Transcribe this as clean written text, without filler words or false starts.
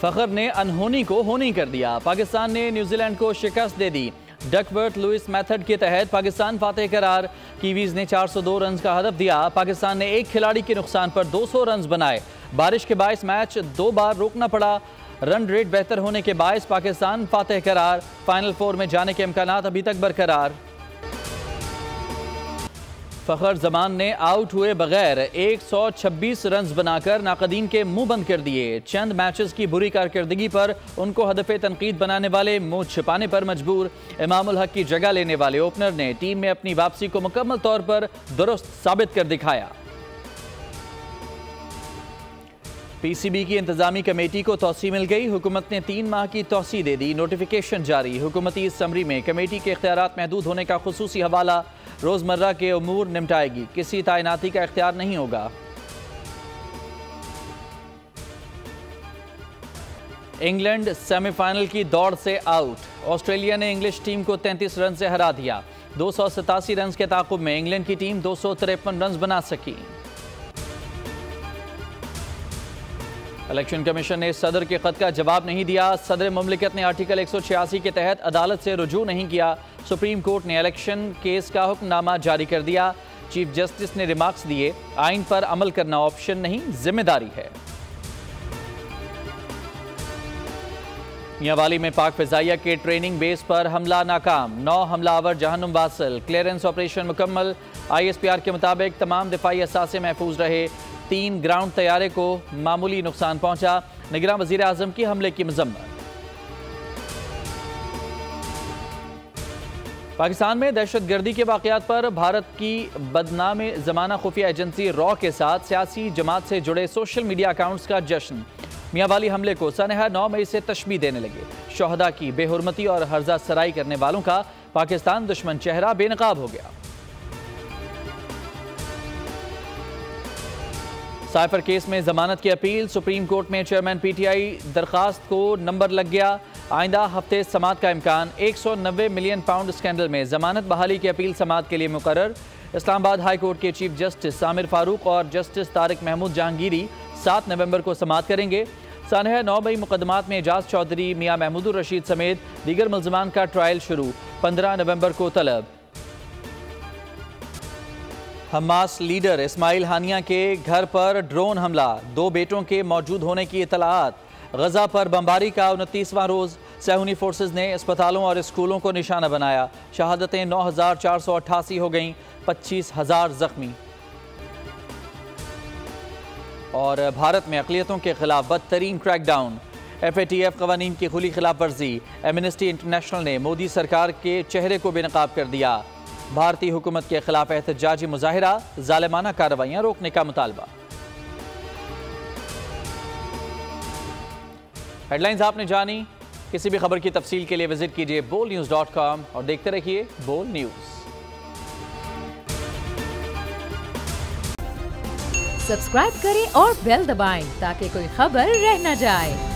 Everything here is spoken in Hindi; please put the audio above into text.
फखर ने अनहोनी को होनी कर दिया। पाकिस्तान ने न्यूजीलैंड को शिकस्त दे दी। डकवर्थ लुइस मेथड के तहत पाकिस्तान फातेह करार। कीवीज ने 402 रन का हदफ दिया। पाकिस्तान ने एक खिलाड़ी के नुकसान पर 200 रन बनाए। बारिश के बायस मैच 2 बार रोकना पड़ा। रन रेट बेहतर होने के बायस पाकिस्तान फातेह करार। फाइनल 4 में जाने के इम्कानात अभी तक बरकरार। फखर जमान ने आउट हुए बगैर 126 रन बनाकर नाकदीन के मुंह बंद कर दिए। चंद मैचेस की बुरी कारकर्दगी पर उनको हदफ तनकीद बनाने वाले मुंह छिपाने पर मजबूर। इमामुल हक की जगह लेने वाले ओपनर ने टीम में अपनी वापसी को मुकम्मल तौर पर दुरुस्त साबित कर दिखाया। पीसीबी की इंतजामी कमेटी को तौसी मिल गई। हुकूमत ने 3 माह की तौसी दे दी। नोटिफिकेशन जारी। हुकूमती समरी में कमेटी के इख्तियारात महदूद होने का खुसूसी हवाला। रोजमर्रा के उमूर निपटाएगी। किसी तैनाती का इख्तियार नहीं होगा। इंग्लैंड सेमीफाइनल की दौड़ से आउट। ऑस्ट्रेलिया ने इंग्लिश टीम को 33 रन से हरा दिया। 287 रन के ताकुब में इंग्लैंड की टीम 253 रन बना सकी। इलेक्शन कमीशन ने सदर के खत का जवाब नहीं दिया। सदर मुमलिकत ने आर्टिकल 186 के तहत अदालत से रुजू नहीं किया। सुप्रीम कोर्ट ने इलेक्शन केस का हुक्मनामा जारी कर दिया। चीफ जस्टिस ने रिमार्क्स दिए, आइन पर अमल करना ऑप्शन नहीं, जिम्मेदारी है। मियांवाली में पाक फिजाइया के ट्रेनिंग बेस पर हमला नाकाम। 9 हमलावर जहन्नुम वासिल। क्लियरेंस ऑपरेशन मुकम्मल। ISPR के मुताबिक तमाम दिफाई असासे महफूज रहे। 3 ग्राउंड तैयारे को मामूली नुकसान पहुंचा। निगरान वजीर आजम की हमले की मजम्मत। पाकिस्तान में दहशतगर्दी के वाकयात पर भारत की बदनाम जमाना खुफिया एजेंसी रॉ के साथ सियासी जमात से जुड़े सोशल मीडिया अकाउंट्स का जश्न। मियांवाली हमले को सनहा 9 मई से तशबीह देने लगे। शोहदा की बेहुरमती और हर्जा सराई करने वालों का पाकिस्तान दुश्मन चेहरा बेनकाब हो गया। साइफर केस में जमानत की अपील। सुप्रीम कोर्ट में चेयरमैन PTI दरखास्त को नंबर लग गया। आइंदा हफ्ते समात का इम्कान। 190 मिलियन पाउंड स्कैंडल में जमानत बहाली की अपील समात के लिए मुकर्रर। इस्लामाबाद हाई कोर्ट के चीफ जस्टिस सामिर फारूक और जस्टिस तारिक महमूद जहांगीरी 7 नवंबर को समात करेंगे। सनहा 9 मई मुकदमात में एजाज चौधरी, मियां महमूदुर रशीद समेत दीगर मुल्ज़िमान का ट्रायल शुरू। 15 नवंबर को तलब। हमास लीडर इस्माइल हानिया के घर पर ड्रोन हमला। 2 बेटों के मौजूद होने की इतलात। गजा पर बमबारी का 29वां रोज। सहूनी फोर्सेज ने अस्पतालों और स्कूलों को निशाना बनाया। शहादतें 9488 हो गईं। 25,000 जख्मी। और भारत में अक़लियतों के खिलाफ बदतरीन क्रैकडाउन। FATF कवानीन की खुली खिलाफ वर्जी। एमनेस्टी इंटरनेशनल ने मोदी सरकार के चेहरे को बेनकाब कर दिया। भारतीय हुकूमत के खिलाफ एहतजाजी मुजाहिरा। जालिमाना कार्रवाइयां रोकने का मुतालबा। हेडलाइंस आपने जानी। किसी भी खबर की तफसील के लिए विजिट कीजिए bolnews.com और देखते रहिए बोल न्यूज। सब्सक्राइब करें और बेल दबाएं ताकि कोई खबर रह न जाए।